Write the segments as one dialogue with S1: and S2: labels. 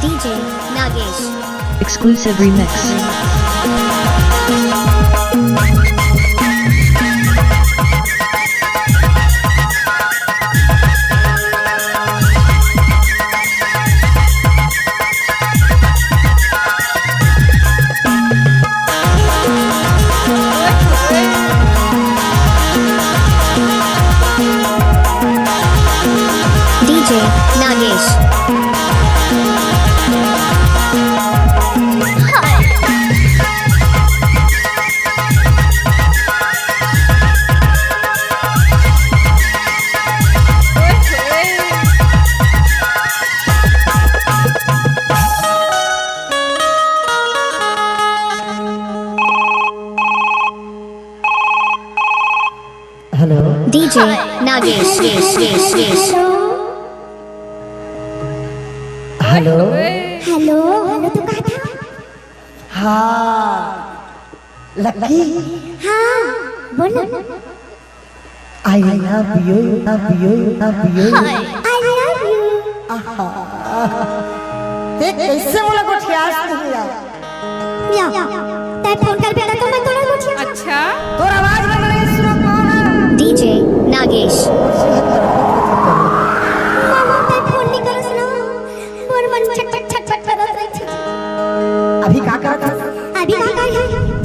S1: DJ Nagesh.
S2: Exclusive remix.
S1: DJ Nagesh.
S3: Hello
S1: DJ Nagesh.
S3: Hello
S4: hello hello तो कहा था।
S3: हाँ लकी
S4: हाँ बोलो।
S3: आई love you
S4: I love you.
S3: देख कैसे बोला कुछ याद नहीं आया।
S4: या तै फोन कर बेटा तो मैं तोड़ा कुछ।
S5: अच्छा
S3: तोर आवाज में नहीं सुनो कौन है?
S1: DJ Nagesh.
S4: मामा तै फोन नहीं कर सुनो। मोर मन छट करत रही थी।
S3: अभी का करत है?
S4: अभी का कर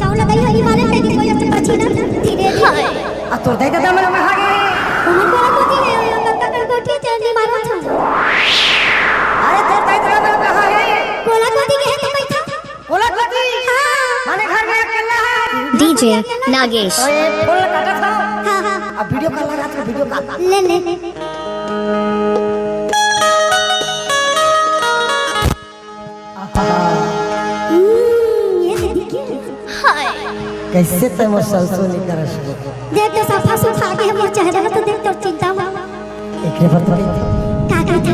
S4: चाव लगाई हरी मारे ते कोई अच्छे पछी ना धीरे धीरे।
S3: आ तोर दे दादा मन कहा गे
S4: उमर कोला कोठी रे कक्का कर कोठी चली मारो छ।
S3: अरे तोर दे दादा मन कहा है
S4: कोला कोठी के है तो बैठा।
S3: बोला लकी
S4: हां
S3: माने घर में अकेला है।
S1: DJ Nagesh.
S3: तो ये फूल काटा था
S4: हां हां
S3: अब वीडियो कॉल लगा तो वीडियो कॉल
S4: ले ले। ये देखिए।
S3: कैसे ते मसल सो नहीं करस
S4: देख तो सफा सुखा के हमर चेहरा तो देख तो चिंता में
S3: एकरे पर तो
S4: का था।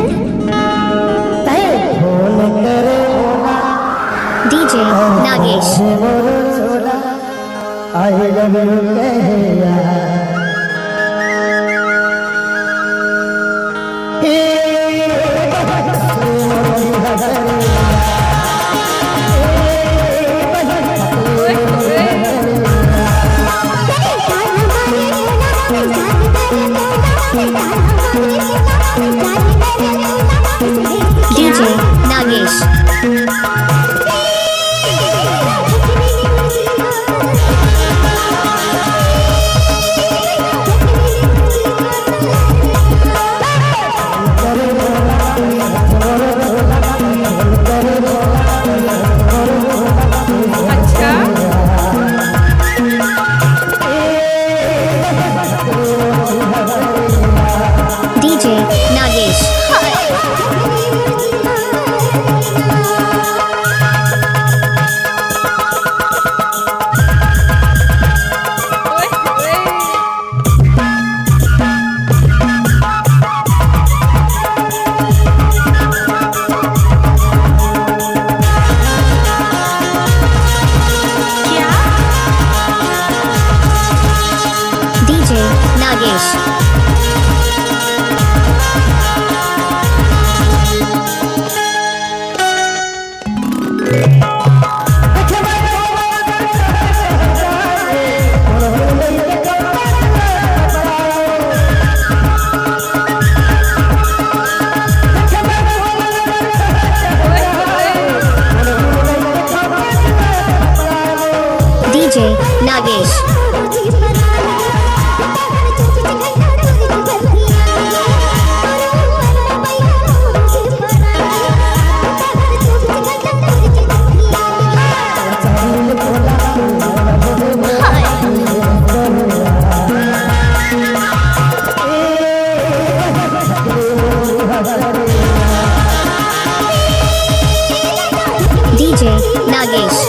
S3: तै फोन करे
S1: DJ Nagesh.
S3: मोर छोड़ा आई लव यू कहया
S1: DJ Nagesh.
S5: अच्छा
S1: DJ Nagesh.
S5: क्या
S1: DJ Nagesh. DJ Nagesh. DJ Nagesh.